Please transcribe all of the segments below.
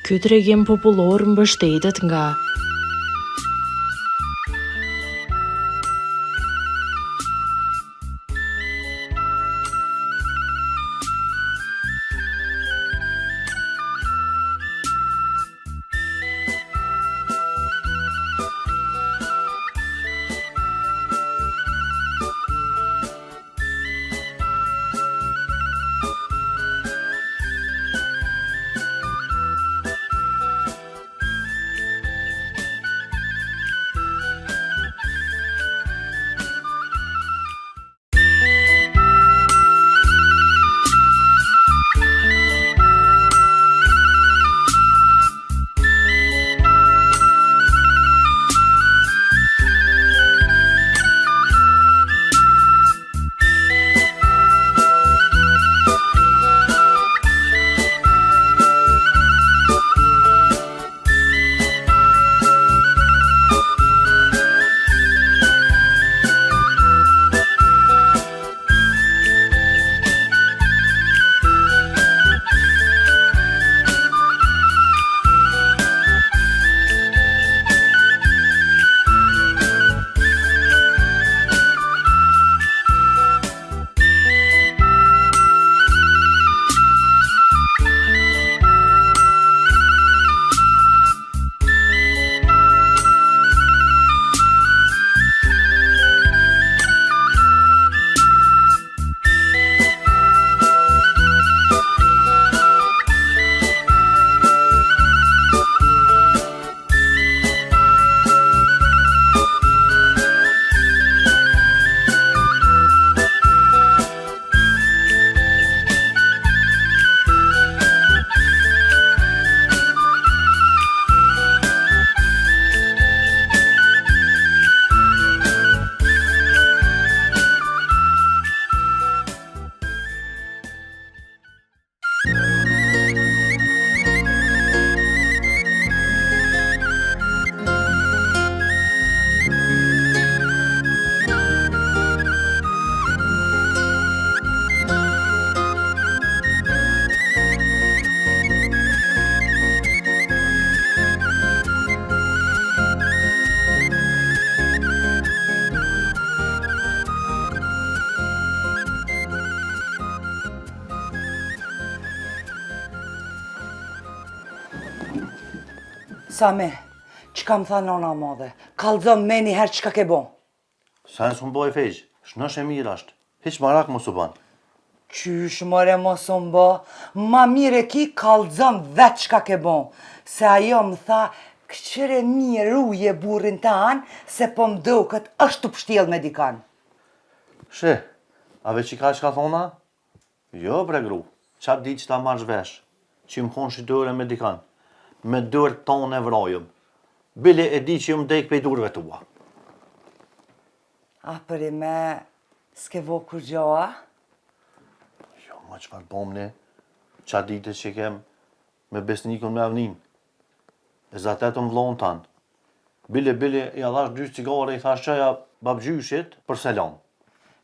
Ky tregim popullor mbështetet nga Same, që kam tha nona madhe, kallëzëm me njëherë që ka ke bon. Sa nësë më boj fejgjë, shnosh e mirë ashtë, hiq marak më së banë. Qysh mëre mos më bë, ma mire ki kallëzëm vetë që ka ke bon. Se ajo më tha, këqëre mirë uje burin të anë, se po më do këtë është të pështjel me dikan. She, ave që ka që ka thona? Jo bre gru, qatë di që ta marrë vesh, që më konë shqitore me dikan. Me dërë tonë e vrajëm. Bile e di që më dejkë pej durve tua. A për i me, s'ke vo kur gjoa? Jo, ma që farë bomni, qa ditës që kem me besnikën me avnin. E zatetën vlonë tanë. Bile, i adhash 2 cigare, i thash qaja babgjyshit për selam.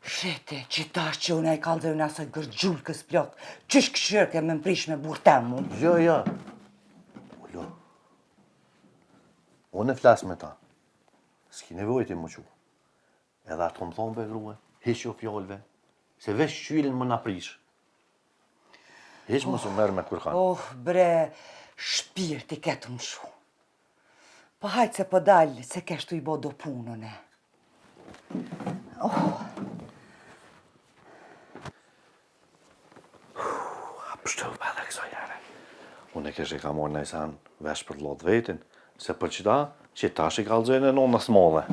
Shete, që tash që unë e kallëzëm nësë gërgjullë kës plot, qysh këshirë ke me më prish me burtem mu? Jo. Ullo. Unë e flasë me ta. S'ki nevoj ti më qu. Edhe atë më thonë be grue, hiq jo fjallëve, se vesh qylin më na prish. Hiq më së merë me kërkan. Oh, bre, shpirti ketë më shu. Pa hajtë se po dalë, se keshtu i bo do punën e. Pështëll për edhe këso jere. Unë e kështë i ka morë nëjsan vesh për lot vetin, se për qëta, që tash i kalëzojnë e nonës modhe.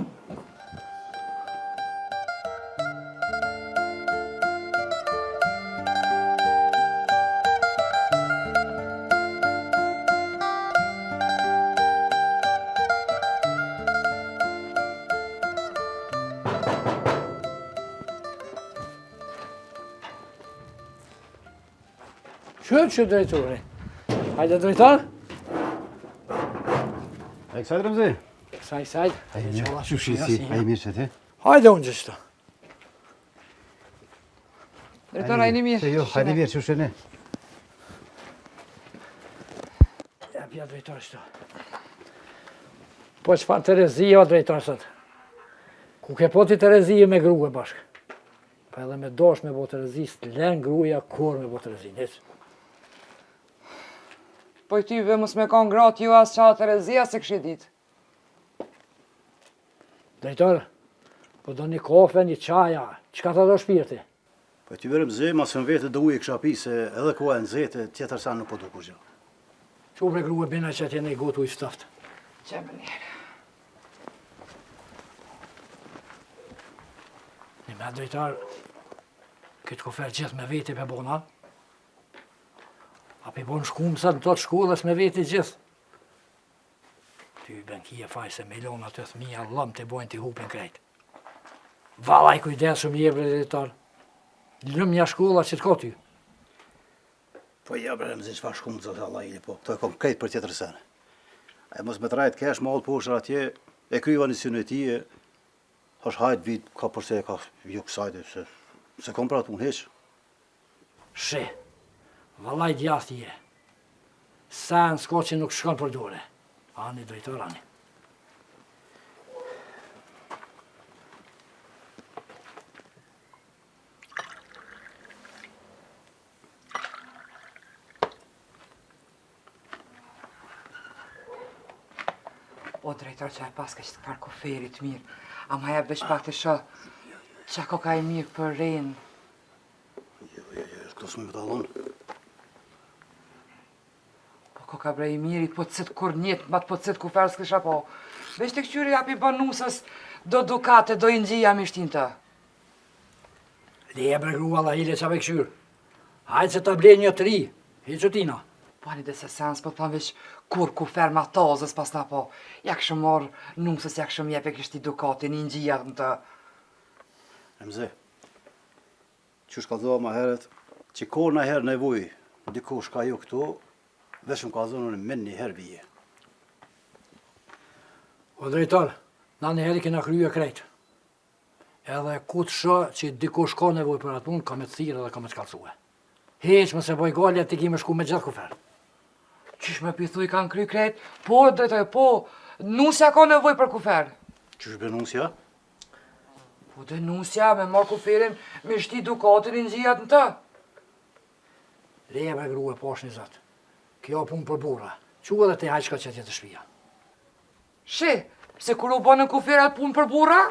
Që drejtore? Hajde drejtar? E kësajt Ramzi? Kësajt. Që shisi, a i mirë që ti? Hajde unë gjështë. Drejtor, hajde mirë. Jo, hajde mirë, që shene. pja drejtar shto. Po çfarë Terezia drejtar sot? Ku ke poti Terezia me grua bashkë? Pa edhe me dosh me bo Terezi, s'len gruja kur me bo Terezi, nic. Po i tyve mos me kanë gratë ju as qa Terezia se kështë ditë. Drejtar, po do një kafe, një qaja, çka ta do shpirti? Po ty verëm zë, mas në vete do ujë kësha pi se edhe koha e nxehtë tjetër sa nuk po du kur gjë. Qupre grua bina që atje ne i gotu i staftë. Që më njerë. Një me drejtar, këtë kofer gjithë me veti pe bona. A pe bon shkumë sa në të shkollës me veti gjithë. Ty benkia faj se milionat të thmija lëm të bojnë të hupin krejt. Valaj kujdesëm jebre drejtar. Lëmja shkolla që të ka ty. Po ja verëm zë çfarë shkumë zotë Allah i po. To e kom krejt për tjetër sene. E mos me trajt kesh mall poshër atje, e kryva një synë e tije, është hajt vit ka përse ka ju kësajte, se kom pra t'unë heq. She, valaj djathë je. Sa në s'ka që nuk shkon për dore. Ani drejtar, ani. O drejtar që e pas ka që të karë koferit mirë, ama jep veç pak të shë, që ako ka i mirë për rinë. Këto s'me me talon. Po ko ka brej i mirë, po të cëtë kur njetë, ma të po të cëtë kufer s'kësha po. Veç të këqyri japi banusës, do dukate, do i ngjia mishtin të. Leje bre grua la hile qa me këshyrë. Hajtë se ta blej një të ri, hiqëtina. Po ani dhe se sens, po të thamë veç kur kufer ma tazës pas ta po. Ja këshë morë nusës, ja këshë mjepe kështi dukatin, i ngjia në të. Remze, që shkallzoha ma heret, që kur në herë nevoj, dikush ka ju këtu, veshëm ka zonë në men një herë vije. O drejtar, na një heri kena krye krejt. Edhe ku të shë që dikush ka nevoj për atë punë, ka me të thirë dhe ka me të kalcue. Heq më se boj galja të ki me shku me gjithë kufer. Qysh me pithu i kanë kry krejt? Po, drejtoj, po, nusja ka nevoj për kufer. Qysh benusja? Po denusja me marrë kuferin, me shti dukatin i ngjijat në të. Leje bre grua posh një zatë. Kjo punë për bura. Qu edhe te hajqka që tjetë shpia. Shi, se kur u bënë në kuferat punë për burra?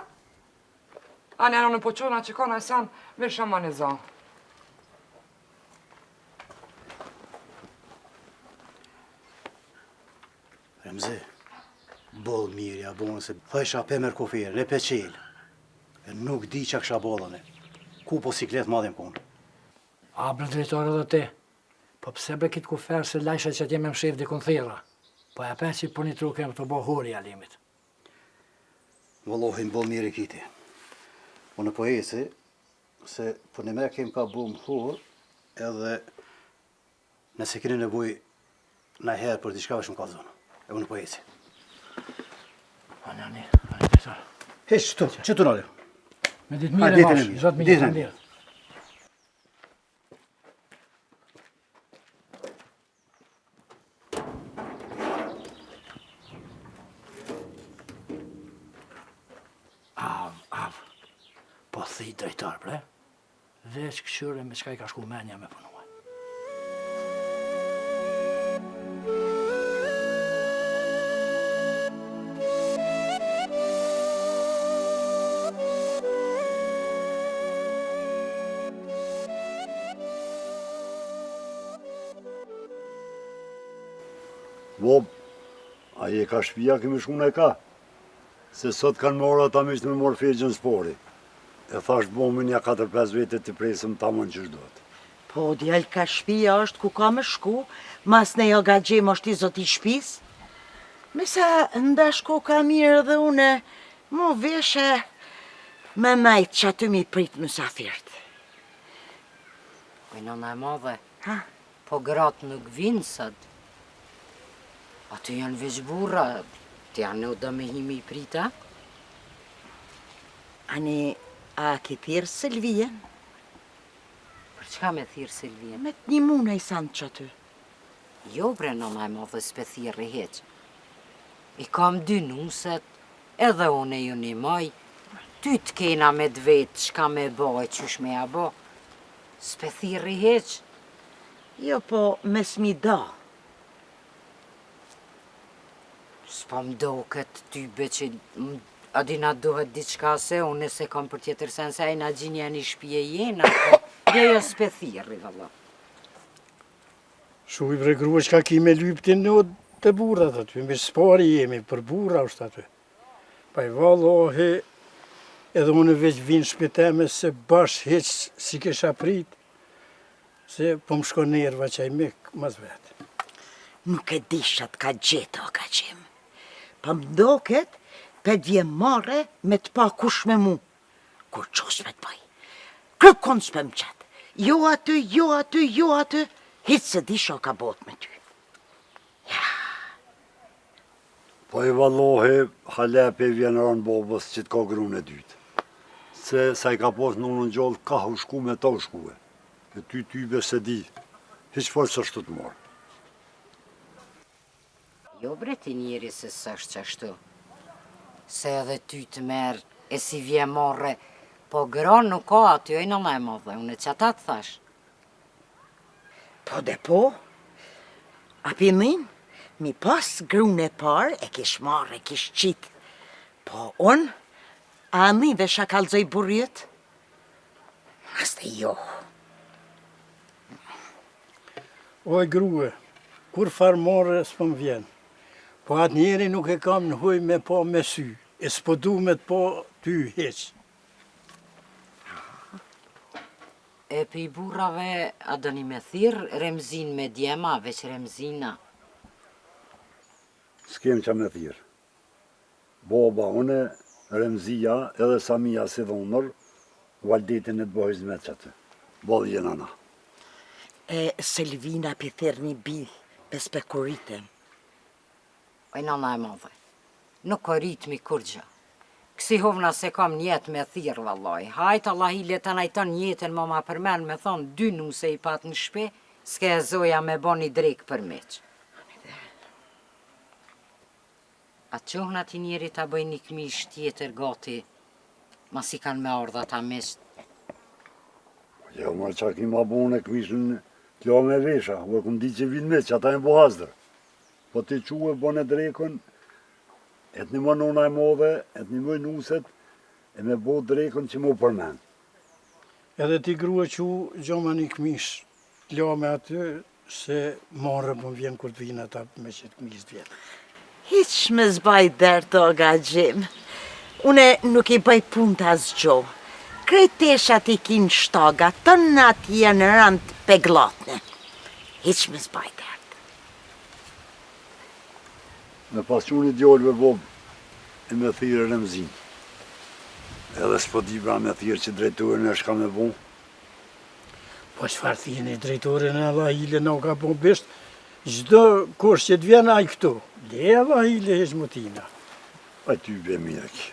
Anë janë në poqona që ka në esan, me shama në zanë. Remze, boll mirë ja bonë se thësha pe merë koferë, e pe qelë. E nuk di që kësha bollane. Ku po siklet madhem konë. A bre drejtar edhe te. Po pse bre kitë kufer se lajsha që t'jem e mshef dikun thera. Po e pe që për një truke më të bo hori alimit. Vëllohin boll mirë i kiti. Unë po eci, se për një me kem ka bu më thurë, edhe nëse keni nevoj në herë për diçka shumë ka zonë. E unë po eci. Ani drejtar. Heq, që të nalë? Me ditë mire mash, 10 milion lirë. Av, po thi drejtar bre, veç këshyre me qka i ka shku menja me punua. Bob, aje ka shpia kemi shku në ka, se sot kanë morë ata mishtë me morë fegjën spori. E thash bomin ja 4-5 vete të presëm tamën që shdojt. Po, djallë ka shpia është ku ka me shku, mas ne jo ga gjem është i zoti shpis. Me sa ndashko ka mirë dhe une, mo veshe me majtë që aty mi prit mësafirt. Po nëna e madhe, Ha? po gratë nuk vinë sot. Aty janë veç burra, të janë në do me himi i prita. Ani, a ke thirë Silvien? Për çka me thirë Silvien? Me të një muna i sanë që aty. Jo bre nëna e madhe s'pe thirri heq. I kam dy nuset, edhe une ju një maj. Ty t'kena me dvetë çka me boj, qysh me ja bo. S'pe thirri heq. Jo, po mes mi da. S'po m'doket ty be që adina dohet diçka se une se kam për tjetër sen se ajna gjinja një shpije jena, po jo s'pe thirri, valla. Shuj bre grua që ka ki me lyptin në të burat aty, me spari jemi, për bura është aty. Pa i vallohi, edhe unë veç vinë shpiteme se bash heq si kisha prit, se po më shko nerva qaj mik, mas vetë. Nuk e dishat ka gjetë o ka qim. Pa më doket, pe dje mare me t'pa kush me mu. Kur qos me t'paj. Kërkon s'pe më qetë. Jo aty, jo aty, jo aty. Hitë se disha ka bot me ty. Po i vallohi, halepe vjen ranë bobës që t'ka grun e dytë. Se sa i ka pos në unë në gjallë, ka u shku me ta u shkue. E ty se di, hiq farë që ashtu të marë. Jo bre ti njeri se s'është qashtu. Se edhe ty të merë e si vje morre, po gron nuk ka aty e nëna e madhe, unë që ata të thash. Po dhe po, apimin, mi pas grune par e kish marrë, e kish qitë. Po unë, a mi dhe shakalzoj burjet? Aste jo. Oj grue, kur farmore s'po më vjen. Po atë njeri nuk e kam në huj me po me sy, e s'po du me t'po ty heq. E për i burrave, a do një me thirë Remzin me djema, veç Remzina. S'kem qa me thirë. Boba une, Remzia edhe Samia si dhonër, valdetin e të bëhë hizmet që aty. Bodhë jena na. E Selvina pi thirë një bil, pes pe kurite. Oj nëna e madhe, nuk ka ritmi kur gjë. Kësi hovna se kam njetë me thirë vallaj. Hajt Allah i le të najton njetën më ma përmen me thonë dy nuse i pat në shpe, s'ke e zoja me bo një drejk për meq. A qohna ti njeri ta bëj një këmish tjetër gati, mas i kanë me ardha ta mesht. Jo, ma qa ki ma bone këmishën t'lo me vesha, u e këm di që vinë me që ata e bo hazdër. Po ti quë e bone drekën, et një më nona e modhe, et një më nuset, e me bo drekën që mu përmen. Edhe ti grua që gjoma një këmish, t'lo me aty, se marrë po më vjen kur t'vinë ata me që t'këmish t'vjetë. Hiq me zbaj dërë të ga gjim. Une nuk i bëj pun të asgjo. Krejteshat i kin shtaga, të natë janë rënd peglatne. Hiq me zbaj dërë. Me pasquni djallëve bob, e me thirë Remzin. Edhe s'po di bra me thirë që drejtorën e shka me bo. Po çfarë thini drejtorin e Allahile na ka po bisht, çdo kush që t'vjen ai këtu. Le Allahile heq mutina. A ty be mirë ki.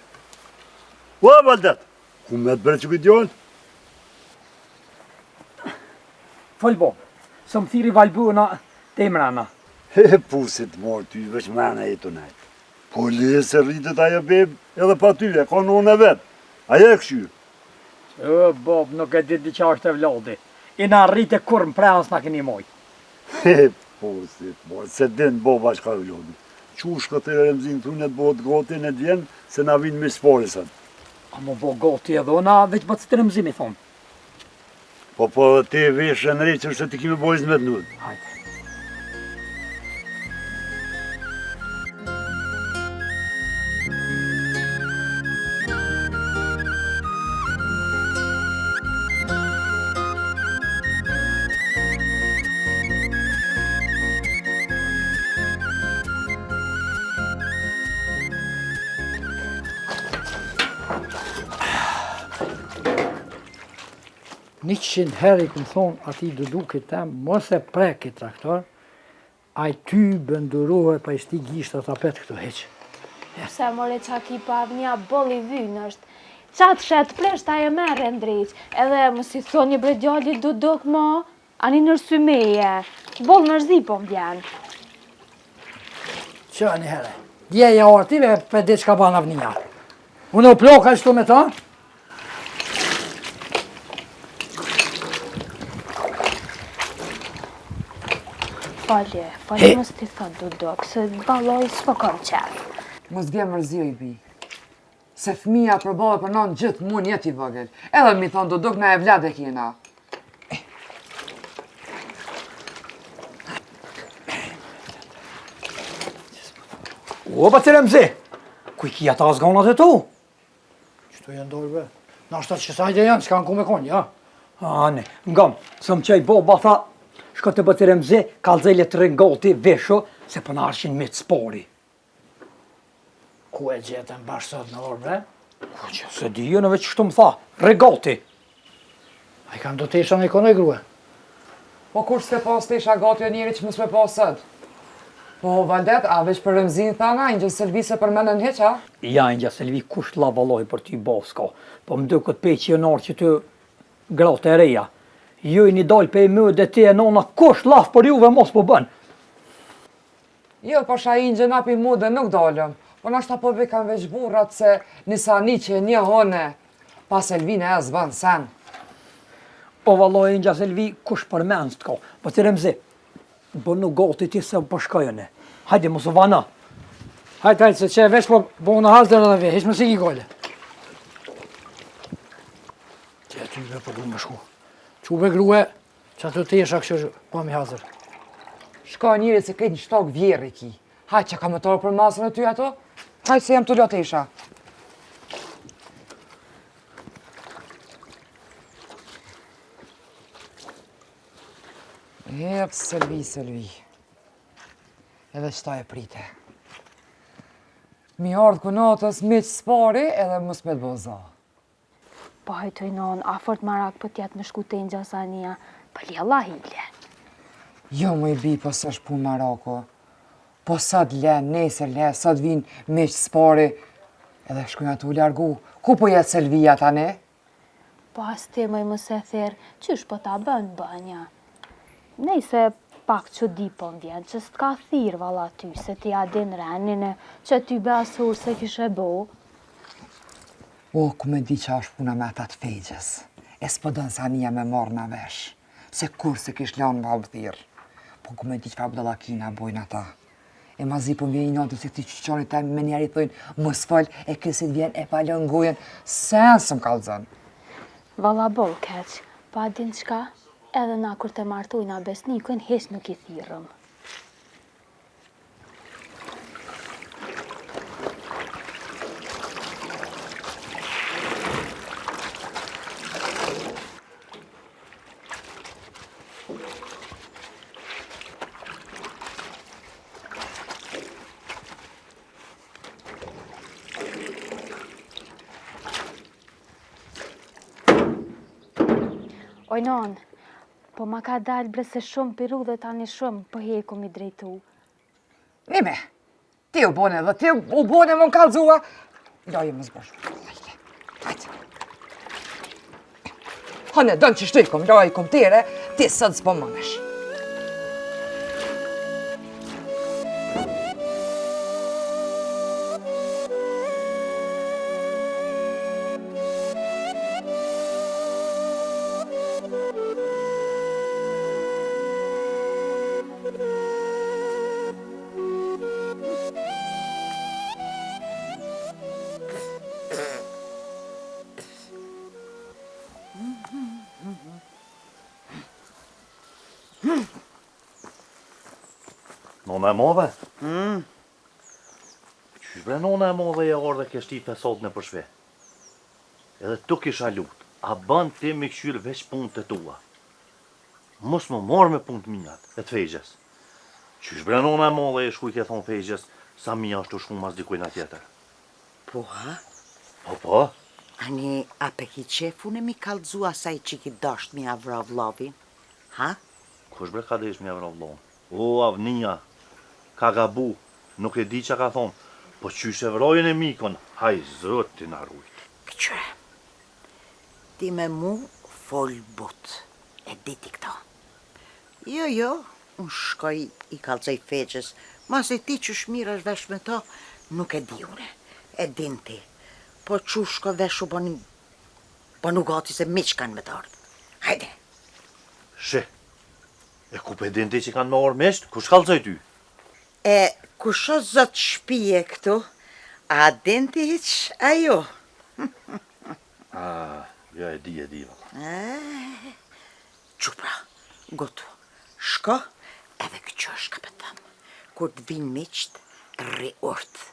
Ua, Valdet, ku me të bërë që këtë djallë? Fol bo, së më thiri valbuna të imrana. He, pusit morë ty, veç mene e të nejtë. Po le se rritet ajo beb, edhe pa ty, e ka none vetë. Aja e këshyrë. O, Bob, nuk e ditë që është e vladi. I na rrite kur më prans na keni moj. He, pusit morë, se din boba që ka vladi. Qush këtë e Remzin thunet bëhet goti në djenë, se na vinë me sparisën. A më bo goti edhe ona, veç më të rëmzimi thonë. Po te veshë në rejtë, që ti kime bojës me të nudë. Hajde. Një qënë herë i këmë thonë ati dudukit tem, mos e preki traktor, a i ty bëndurohe pa i shti gjishtë të tapet këtu heqë. Se more qa ki pa një boli vynë është. Qatë shetë plesht a e merë ndriq, edhe më si thonë një bre gjallit duduk mo, ani nërsymeje. Boll mërzi po m'vjen. Që një herë. Djeja ortive për ditë që bana vënia. Unë u ploka qëtu me ta? Falje mos t'i thot Dudok, se valloj s'po kam qef. Mos vje mërzio i bi. Se fëmija përballë për non gjithë mund jeti vëgël. Edhe mi thonë Dudok na e vlad e kina. O, pa të remzi, kuj kia ta zgonat e tu? Qëtu janë dorë be? Nashta që sajde janë, s'kanë ku me konë, ja? Ne, ngam, së më qaj boba tha, shko të bëtë remzi, kalzejle të rëngoti, vesho, se për në arshin me të spori. Ku e gjetën bashkë sot në orë, bre? Ku që, se di në veç kështu më tha, regoti. A i kam do të isha në ikonë e grue? Po kur s'ke pas të isha gati o njeri që më s'me pas sët? Po, Valdet, a veç për rëmzin thana, Ingjë Selvi se për menën heqa? Ja, Ingjë Selvi, kush la valoj për ty bosko, po më këtë pej që jënarë që të gratë e reja. Ju i një dalë pej më dhe ti e nona, kush laf për juve mos po bën. Jo, po sha Ingjë napi mu dhe nuk dalëm. Po nashta po ve kanë veç burrat se nisa një që një hone, pa Selvine e zbën sen. O valoj, Ingjë Selvi, kush për menës të ko, po të remzi, bo nuk gati ti se po shkojene. Hajde, mos u vana. Hajde, se që e veç po bo në hasë dhe dhe ve, heq më si ki gole. Që e ty be po du më shku. Quve grue, që atë të isha kështë po mi hazër. Shka njëri se këtë një shtok vjerë i ki. Hajde që ka më torë për masën e ty ato? Hajde se jam të lotë isha. Jep, Selvi. Edhe qëta e prite. Mi ardhë kënatës me që spari edhe mës me të boza. Po hajtoj non, afort marak për tjetë me shku të një gjasania, për lijalla hile. Jo, më i bi, po së është punë Maroko. Po sot le, nesër le, sot vinë me që spari, edhe shkujna të u largu. Ku po jetë Selvija tani? Po as ti më i mëse thirë, qysh po ta bënë bënja? Nejse pak që di po m'vjen, që s'ka thirë valla ty, se ti adin renin e që ty be asur se kishe bo. O, ku me di që është puna me ata të fejgjës. E s'po dënë sa një me marrë në vesh, se kur se kish lanë valë thirë. Po ku me di që fa budalakina bojnë ata. E ma zi po m'vjen i natës se këti qyqonit taj me njeri thujnë, më s'fall e kësit vjen e palën ngujen, sen së m'kallëzën. Valla bol keq, pa adin qka? Edhe na kur të martojna besnikën, heq nuk i thirëm. Oj, non, po ma ka dalë bre se shumë piru dhe tani shumë po heku mi drejtu. Nime, ti u bone dhe ti u bone më kallëzua. Lojë më zbëshu. Hajde. Hane, dënë që shtu i kom, lojë i kom tere, ti sëtë s'po mënesh. Nona e modhe? Qysh bre nona e modhe e orë dhe kështi fesot në përshve? Edhe tu kisha lutë, a ban ti me këshyrë veç punë të tua. Mos më morë me punë të mingat, e të fejgjes. Qysh bre nona e modhe e shkuj ke thonë fejgjes, sa mija është të shku mas dikujna tjetër. Po, ha? Po? Ani, a pe ki qefu në mi kalëzu asaj që ki dasht mi avra vlovin? Ha? Kush bre ka desh mi avra vlovin? O, avnia, ka gabu, nuk e di që ka thonë, po qysh e vrojën e mikon, haj zëtin arrujt. Këqe, ti me mu fol but, e diti këto. Jo, Unë shkoj i kalzoj feqës, mas e ti që shmira është vesh me ta, nuk e di une, e din ti. Po që shko vesh u banu gati se miq kanë me të ardhë. Hajde. She, e ku pe din ti që kanë me orë mesht? Ku shkallëzoj ty? E ku shë zot shpije këtu, a din ti hiq ajo? Ja e di, valla. Qupra, gotu, shko edhe këqosh ka për tëmë. Kur të vinë miqt, rri urtë,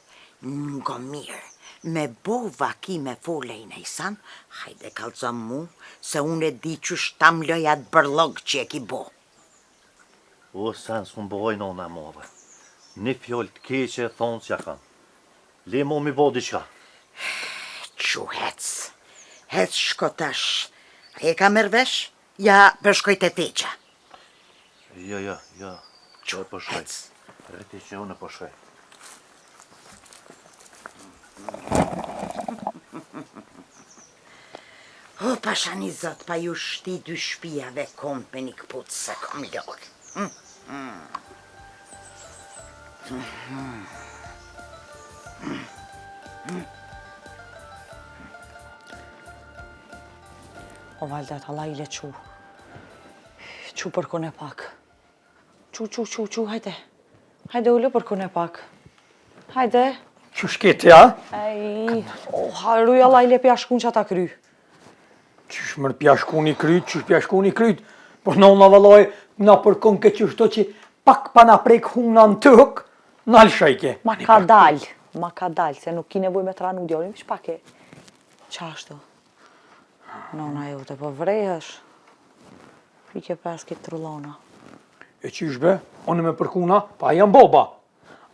nga mirë, me bo vaki me folej në isan, hajde kalza mu, se unë e di që shtam loja të bërlog që e ki bo. O, sen s'kun bëhoj nona modhe. Një fjoll të keqe thonë s'ja kanë. Le mo mi bo diqka. Qu hec shko tash. E ka mërvesh? Ja, përshkoj të teqa. Ja. Qo e përshkoj. Reti që unë e përshkoj. O, pasha një zot, pa ju shti dy shpijave kom me një këputë se kom logë. O Valdet, Allah i le qu. Qu përkun e pak. Qu, hajde. Hajde ullë përkun e pak. Hajde. Që shketi, a? Ej, o haruj Allah i le pja shkun që ata kry. Qysh mërë pja shkun i kryt, po në valloj, na përkun ke qështo që pak pa na prek huna në tëk, në alëshajke. Ma ka dal, se nuk ki nevoj me të ranu djorin, vish pak e. Qashtu. Nona jote, po vrejësh. I ke pas këtë trullona. E qysh be, unë me përkuna, pa jam boba.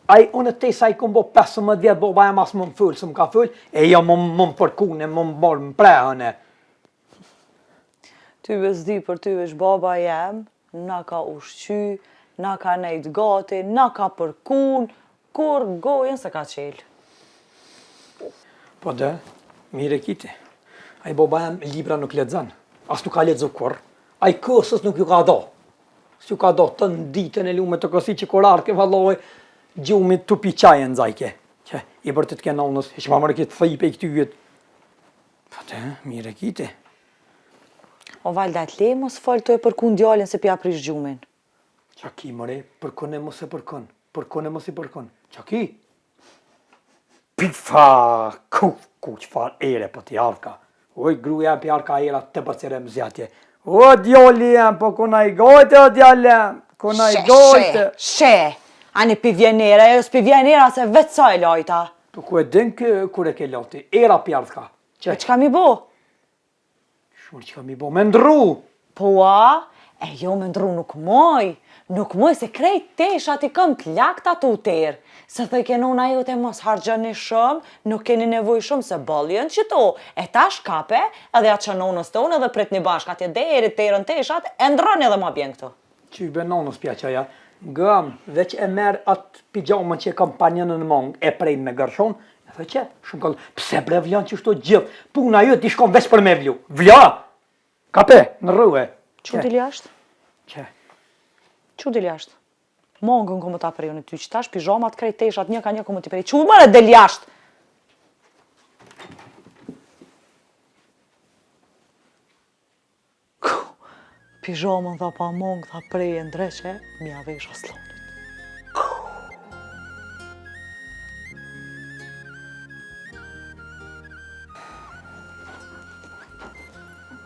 Aj, unë te sa i kom bo 15 vjetë, boba jam as më më fëllë, së më ka fëllë, e jam më përkune, më bërë më prehëne. Ty bezdi për ty vesh baba jem, na ka ushqy, na ka nejt gati, na ka përkun, kur gojen se ka qelë. Po dhe, mire kiti. Aj boba jam libra nuk lexon, as nuk ka lexu kur. Aj kësës nuk ju ka do. S'ju ka do të në ditën e lume të kësi që kur arke valloj, gjumit të pi qaje në zajke. Që i bërë të t'ke nonës, e që ma mërë këtë thëjpe i këtyjet. Po dhe, mire kiti. O Valdet, le mos fol të e përkun djallin se pja prish gjumin. Qa ki mëre, përkun e mos e përkun. Përkun e mos i përkun. Qa ki? Pifa, ku që far ere për t'i arka. Oj, gruja për arka era të përcire më zjatje. O, djolli jem, po kuna i gojte, o djolli jem. Kuna i gojte. She, ani pi vjenera, e s'pi vjenera se vetë sa e lojta. Tu ku e din kure ke loti, era për arka. E qka mi bo? Shur që ka mi bo, me ndru. Po a, e jo me ndru nuk moj. Nuk moj se krejt teshat i këm të lakta të uterë. Se thëj ke nona jote mos hargjani shumë, nuk keni nevoj shumë se boljen që to. E ta shkape, edhe atë që nonës tonë edhe prit një bashkat e deri terën teshat, e ndroni edhe ma bjen këtu. Që i be nonës pja qaja, gëm, veç e merë atë pijamën që e kampanjën në mongë, e prejnë me gërshon, e thë që, shumë kallë, pse bre vjan që shto gjithë, puna jo t'i shkon veç për me vlu. Vla! Kape, në rrëve. Që dili ashtë? Që? Që dili ashtë? Mongën këmë ta preju në ty, që tash pijamat krejt teshat një ka një këmë t'i preju. Që mërë del jashtë? Pijamën dha pa mongë, dha preje ndreqe, mja vesh aslonit.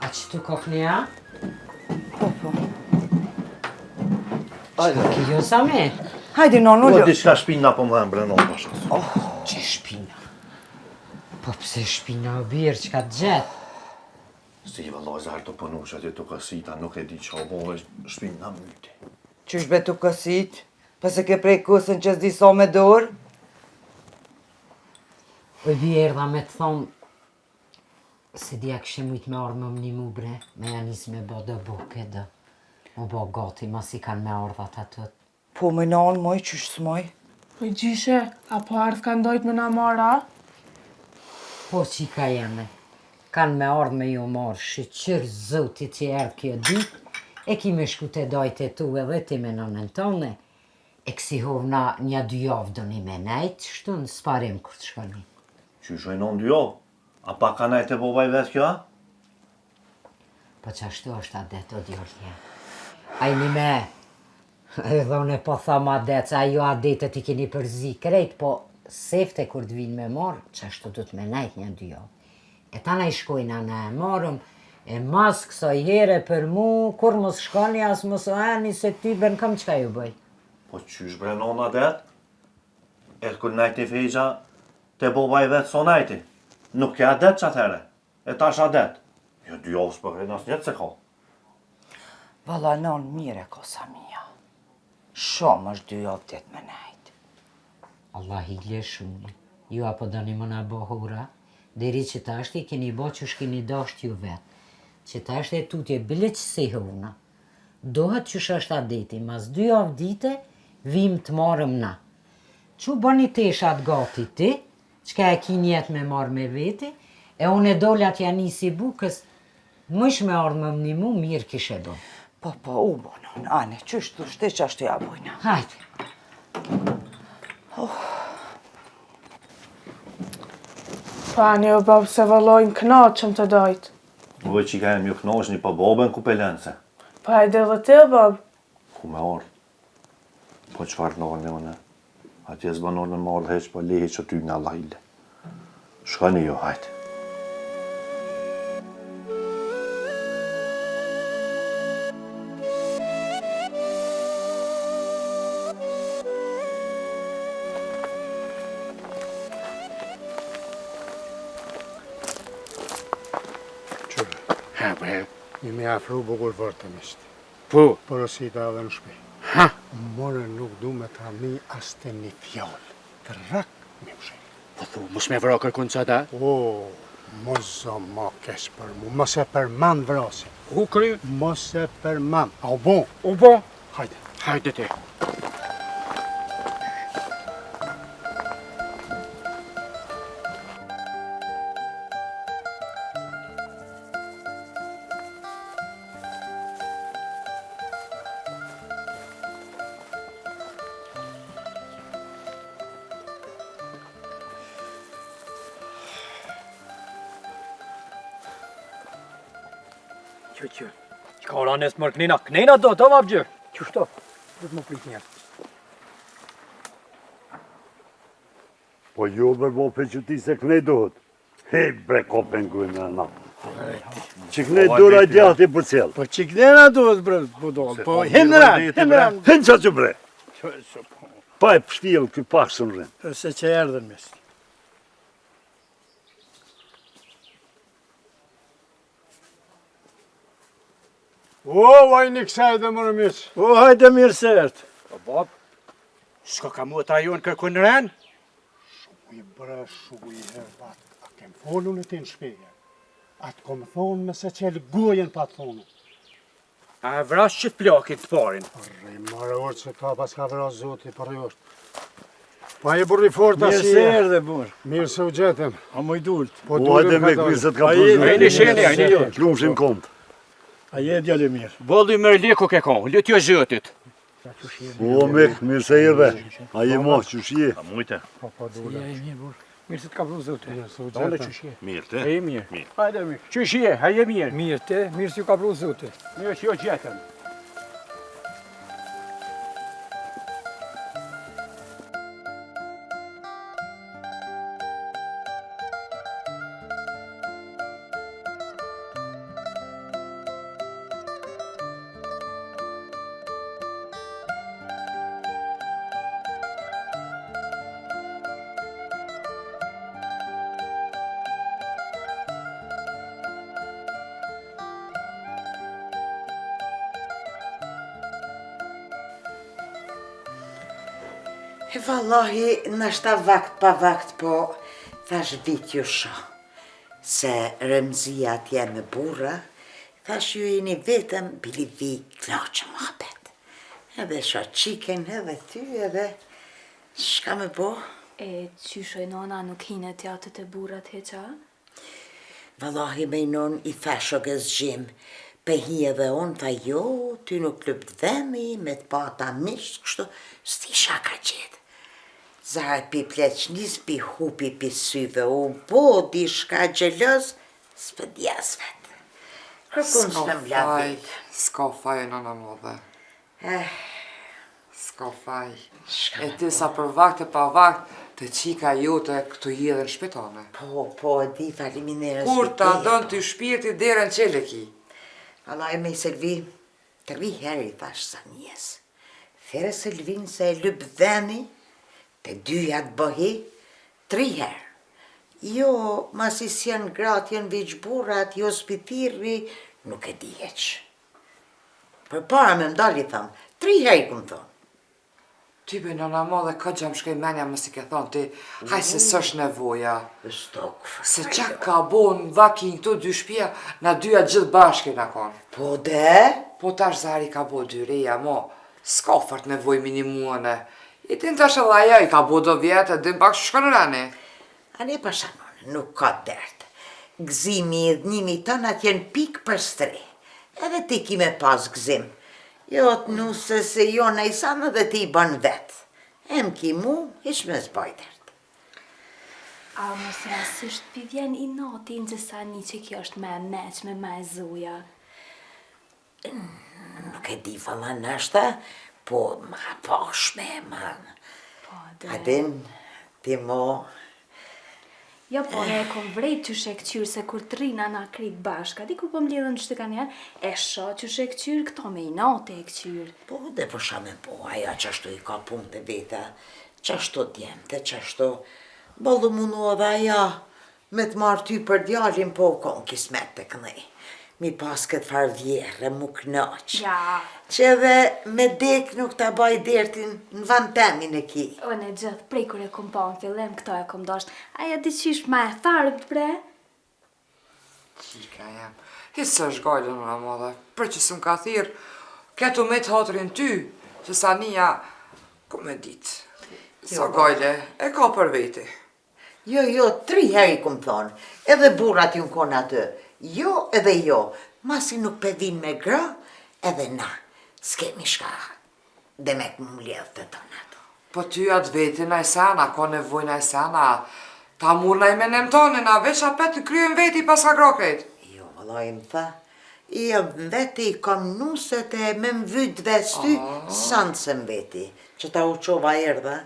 A që tu koknia? Po. Ajde. Ki jo sa me? Hajde, non, Po, ullë. diçka shpina po më dhe mbrenon pasha. Që shpina? Po pse shpina o birë që ka të gjetë? Si valloj zarë të pënu që atje të kësita, nuk e di që o bove shpina myti. Qysh be të kësit? Pëse ke prej kusën që s'di so me dorë? O birë dha me të thonë, se dija kështë mujtë me orë më një mu bre, me janis me bo dë buke dë. Më bo gati, mas i kanë me ordhat atët. Po me nanë, moj, qysh s'moj? Po i gjyshe, apo ardhë kanë dojtë me na mara? Po qika jeme, kanë me ardhë me ju marë shqyqyrë zotit që erdhë kjo ditë, E kime shku të dojtë e tu edhe ti me nënën tonë. E kësi hovna një 2 javë do një me nejtë, shtu në sparim kur të shkoni. Që shojnon 2 javë? A pa ka najtë e babaj vetë kjo, a? Po që ashtu është adet o djortje. Ajni me, e dhone po thama adet, a jo adetet i keni përzi krejt, po sefte kur të vinë me marë, që ashtu du të me nejtë një 2 javë. E ta na i shkojna në e marëm, e mas kësoj here për mu, kur mos shkoni as mos o eni se ty ben kam qka ju bëj. Po qysh bre nona det? E kur najti fejgja, te babaj vetë so najti. Nuk ke adet që atëhere. E tash adet. Jo 2 javë s'po krejt as njetë se ka. Valla non mire kosa mia. Shumë është 2 javë tjetë me nejtë. Allah i le shumë. Ju apo do një mëna bohura, deri që ta është i keni bo që shkini dasht ju vetë. Që ta është e tutje bile që si huna. Dohet që është adeti, mas 2 javë dite, vim të marëm na. Që bëni teshat gati ti, qka e ki njet me marë me veti, e unë e dolat janë nisi bukës, mësh me ardhë më një mu, mirë kishe do. Po, u bonon, ane, qysh të shte që ashtu ja bojna. Hajde. Pani o babë se vëllojnë knaqëm të dojtë. Uve që ka e mjë knosh një pa babën ku pelense. Pa hajde dhe ti, babë. Ku me orë. Po qëfar në orë një mëne. Atje s'ban orë në më orë heq, po lehi që ty nga Allah ille. Shkani jo, hajtë. Mi me afru bukur vërtëmisht. Po? Porosita edhe në shpi. Ha? More nuk du me ta mi as të një fjallë. Të rak mi më shenë. Po thu, mos me vra kërkun që ata? O, mos zë ma kesh për mu. Mos e përman vrasi. U kry? Mos e përman. A u bon? U bon? Hajde. Hajde te. Që ka ora nësë mërë knina, knina do të vabë gjë. Që shto, du të më prit njerë. Po jo bërbo për që ti se kënej dohet. Hej bre kopen kujnë në. Që kënej dora gjati për cjellë. Po që kënena duhet bre, budol. Po himran. Hinë qa që bre. Pa e pështjel këj pak së në rrinë. Se që erdhen mes. O, vajni kësaj dhe mërë misë. O, hajde mirë sërtë. Po bab, Shko ka mu ta ju në kërkun rën? I bre shu i herbat. A kem folu në ti në shpeje. A të kom thonë nëse qelë gojen pa të thonë. A vrash që të plakit të parin? Rrej, mare orë që ka pas ka vrash zoti për jështë. Pa e burri fort Mirë asi se e. erdhe burë. Mirë se u gjetëm. A mu i dullt. Po hajde me kvisët ka A jeni sheni, a jeni jo. Lumshin kont. A je djali mirë. Bolli mërë leku ke ka, lut jo zhëtit. O, mek, mirë se erdhe. A je moh që shje. A mujte? Po dule. mirë se të ka vru zote. Mirë se u Dole gjetëm. që shje. Mirë te? E mirë. Hajde mirë. Që shje, a je mirë. Mirë te, mirë se ju ka vru zote. Mirë që jo gjetëm. E vallahi, nështë vakt pa vakt, po thash vit ju sho. Se rëmzia atje me burra, thash ju jeni vetëm bili vi knaqë muhabet. Edhe sho qiken edhe ty edhe shka me bo? E qyshoj nona nuk hine tjatët e burrat heqa? Vallahi me non i thashog e zgjim, Shpehi edhe unë, tha jo, ty nuk lëp dhemi, me të pata mishë, kështu, s'ti shaka qetë. Zara pi pleqnis, pi hupi, pi syve, po, di shka gjelës, s'pë djas vetë. Kërkun s'lëm lavit. S'ka faj, nëna modhe. S'ka faj. E ti sa për vakt e pa vakt, të qika jote këtu jedhe në shpetane. Po, di faliminere. Kur ta donë të shpirti dere në qele ki? Allah e me Selvi, të rri heri thash sa njës. Fere Selvin se e lëp dheni, të dyja të bëhi, 3 herë. Jo, masi si janë gratë, janë veçburat, jo spitiri, nuk e di heq. Për para me mdali thamë, 3 herë i këmë thonë. Ty be nëna modhe, ka gjam shkej menja më si ke thonë ti, haj se s'është nevoja. Se qa ka bo në vakin këto 2 shpia, na dyja gjithë bashke na konë. Po de? Po tash Zari ka bo 2 reja, mo, s'ka fart nevoj minimuane. I tin tash edhe aja i ka bo do vjetë, din pak shkon rani. Ane pashanon, nuk ka dertë. Gzimi i dhënimi tënë atë jenë pik për stre. Edhe ti ki me pas gzim. Jo të nuse se jo në i sanë dhe ti i bën vetë. Em ki mu, ish me zbajdert. A mos rasisht pi vjen i natin që sa një që kjo është me meq, me zuja. Nuk e di valla nështë, po ma pashme, ma... Adin, ti mo... Jo, po ne e kom vrejt që shekëqyrë se kur të rina na krit bashka, di ku po mledhen që të kanë janë, e sho që shekëqyrë këto me i natë e këqyrë. Po, dhe po shame po, aja qashtu i ka punë të veta, qashtu t'jemte, qashtu, bëllu munu edhe aja, me të marrë ty për djallin, po kon kismet të kënej. Mi pas këtë farë vjerë, mu knaq. Ja. Që edhe me dek nuk t'a baj dertin në vend temin e ki. O në gjithë, prej kur e kom pa në fillim, këto e kom dasht. Aja di qish ma e tharët, bre? Qika jam. Hisë është gajle nëna modhe, për që s'm ka thirë, ketu me të hatërin ty, që sa nija, ku me ditë. Sa gajle, e ka për veti. Jo, 3 herë i kom thonë, edhe burrat ju në konë atë. Jo edhe jo, masi nuk pedin me gra, edhe na, s'kemi shka, dhe me këmë ledhë të tonë ato. Po ty atë veti na i sana, ka nevoj na i sana, ta mur na i menem tonë, na veç apet të kryen veti pas ka grokejt. Jo, vëllaj më tha, i më veti i kam nuset e me më vyt vesty, sanë se më veti, që ta uqova erdha,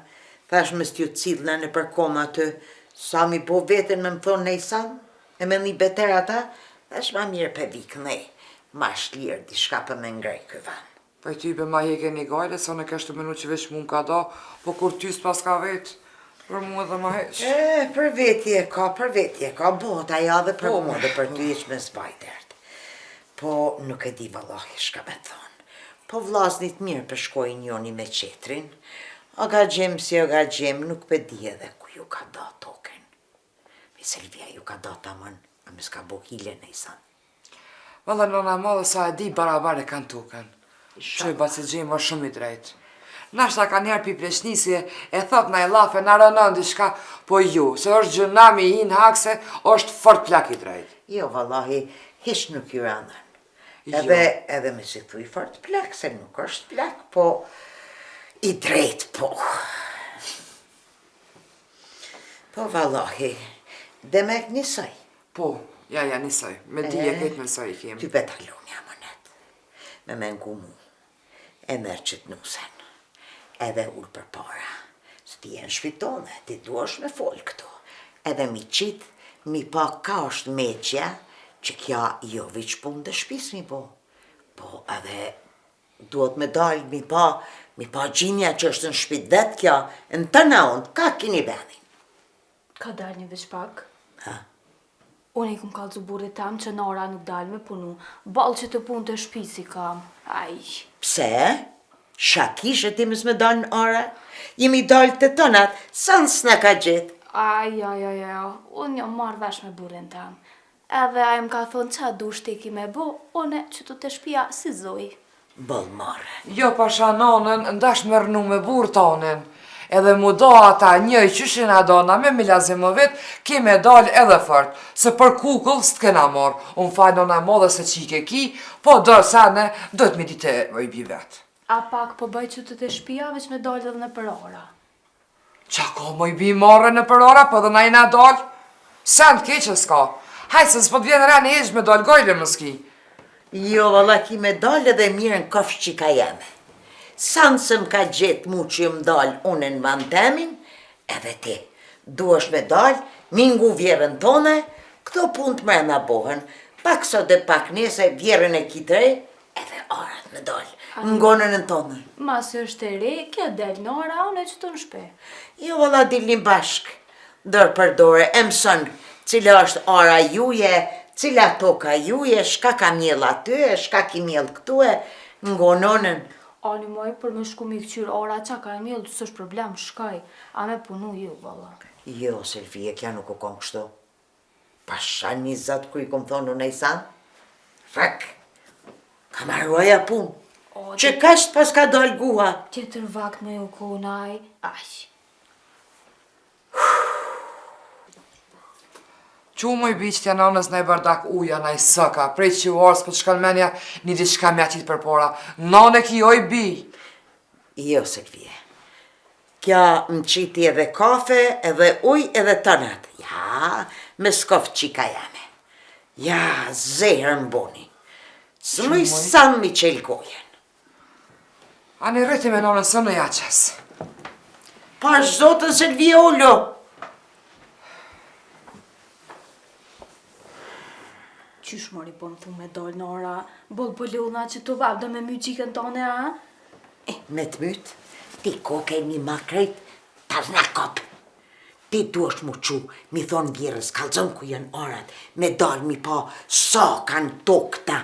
thash më s'ju cilë në për koma të, sa mi po vetën me më thonë ne i sanë, e me një beter ata, është ma mirë për vikë nej, ma shlirë di shka për me ngrej këvan. Po i ty be ma heke një gajle, sa në keshtë menu që veç mu më ka da, po kur ty s'pas ka vetë, për mu edhe ma heq. Për veti e ka, bota ja dhe për mu dhe për ty ish me zbajdert. Po nuk e di vallahi shka me thonë, po vlasnit mirë për shkojnë njoni me qetrin, o ga gjem si o ga gjem, nuk pe di edhe ku ju ka da token. Selvia ju ka da tamën, a më s'ka bo hile në i sanë. Valla nëna madhe sa e di barabar e kanë token. Qoj ba se gjemë është shumë i drejtë. Nashta ka njerë pi pleqnisi e thot na i lafe, na rënën diçka, po ju, se është gjënami i në hakse, është fort plak i drejtë. Jo, vallahi, hish nuk ju rëndën. Edhe me si thuj fort plak, se nuk është plak, po i drejtë po. Po vallahi, dhe me njësaj. Po, ja njësaj, me dije këtë njësaj i kemë. Ty betalon ja monet, me mengu mu, e merë që t'nusen, edhe ullë për para, së ti jenë shpitone, ti duash me folë këto, edhe mi qitë, mi pa ka është meqja, që kja jo viq pun dhe shpis mi po, po edhe duhet me dalë, mi pa gjinja që është në shpit dhe kja, në të naund, ka kini venin. Ka dalë një veç pak? Ha? Unë i kum kalzu burit tam që nora nuk dalë me punu. Balë që të punë të shpisi kam. Aj. Pse? Shakish e ti mësme dalë në ora? Jemi dalë të tënat, sanë s'na ka gjithë. Aj. Unë jam marrë vesh me burin tam. Edhe a më ka thonë qa du shteki me bo, une që të shpia si zoj. Bëllë marrë. Jo pasha nonën, ndash me rënu me burë tonën. Edhe mu do ata njëj qyshin a dona me Milazimovit, ki me dal edhe fort, se për kukull s'tkena mor. Unë fajnë ona modhe se qike ki, po dërsa ne do t'mi dite i bi vet. A pak po bëj që të të shpia, veç me dalë edhe në për ora. Qa ko më i bi morë në për ora, po dhe na i na dal? Sen t'keqe s'ka. Haj se s'po t'vjen rani ish me dal gojle më s'ki. Jo, valla ki me dalë edhe mirën kofsh që ka jeme. Sanë se më ka gjetë mu që më dalë unë në vantemin, edhe ti. Duesh me dalë, mingu vjerën tone, këto punë të mrena bohen, pak sot dhe pak nese vjerën e kitre, edhe orat me dalë, ngonën në tonë. Masë është e re, kjo del në ora, unë e që të në shpe. Jo, valla dilin bashkë, dërë për dore, e mësën cila është ora juje, cila toka juje, shka ka mjell aty, shka ki mjell këtu e, ngononën. Ani moj, për me shku mi këqyrë ora, qa ka e mjellë, së është problem, shkaj, a me punu ju, valla. Jo, Selfie, kja nuk o kom kështu. Pasha një zatë ku i kom thonë në nejsan, rak, ka marruaja pun, që kasht pas ka dal guha. Tjetër vakt me ju konaj, aq. Qu mu i bi që t'ja nanës në i bardak uja në i sëka, prej që u orës për të shkallmenja një di shka mja qitë për pora. Nane ki oj bi. Jo, Selfie, kja më qiti edhe kafe, edhe uj, edhe tënat. Ja, me skof qika jame. Ja, zehër më boni. Së më i sanë mi qelë gojen. Ani rriti me nanën së në jaqes. Pash zotën Selfie ullo. Qysh mori po më thu me dollë në ora, bol po luna që të vabë do me my qikën tone, a? Me të mytë, ti koke një makrejt, tar në kopë. Ti du është mu qu, mi thonë vjerës, kalzon ku janë orat, me dalë mi pa, sa kanë tokta.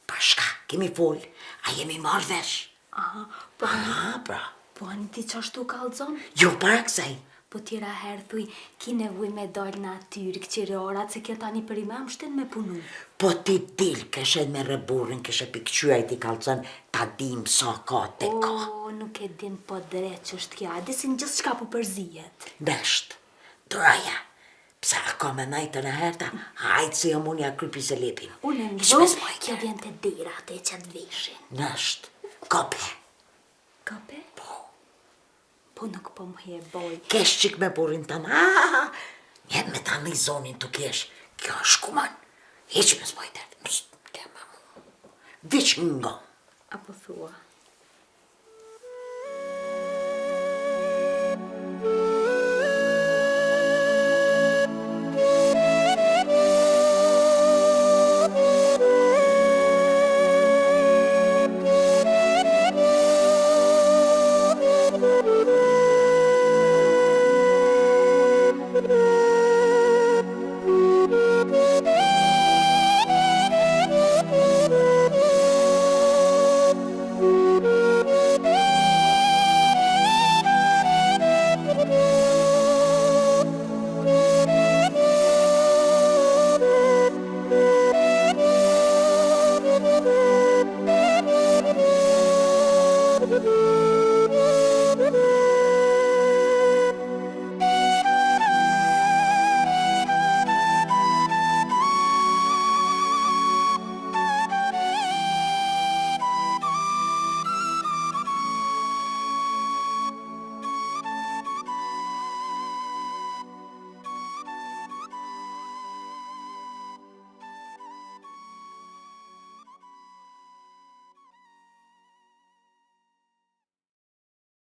Pashka, kemi folë, a jemi marrë vesh. Aha, pra. Po anë ti qashtu kalzon? Jo, para kësaj. Po tjera herë thuj, ki nevoj me dalë natyri, këqire orat, se kjo tani për imam shten me punu. Po ti dilë këshe me rëburin, këshe pikqyra i ti kalzon, ta dim sa ka te ka. O, nuk e din po drejt që është kja, disin gjithë shka po përzijet. Nesht, droja, psa ka me najtë në herta, hajtë se jam unë ja krypi se lepin. Unë në vëz, kjo vjen të dira të e qatë veshin. Nesht, kope. Kope? Po nuk po më he boj. Kesh qik me burin të ma, jetë me ta në i zonin të kesh, kjo është kuman, heq me s'bojtet, Vish nga. Apo thua.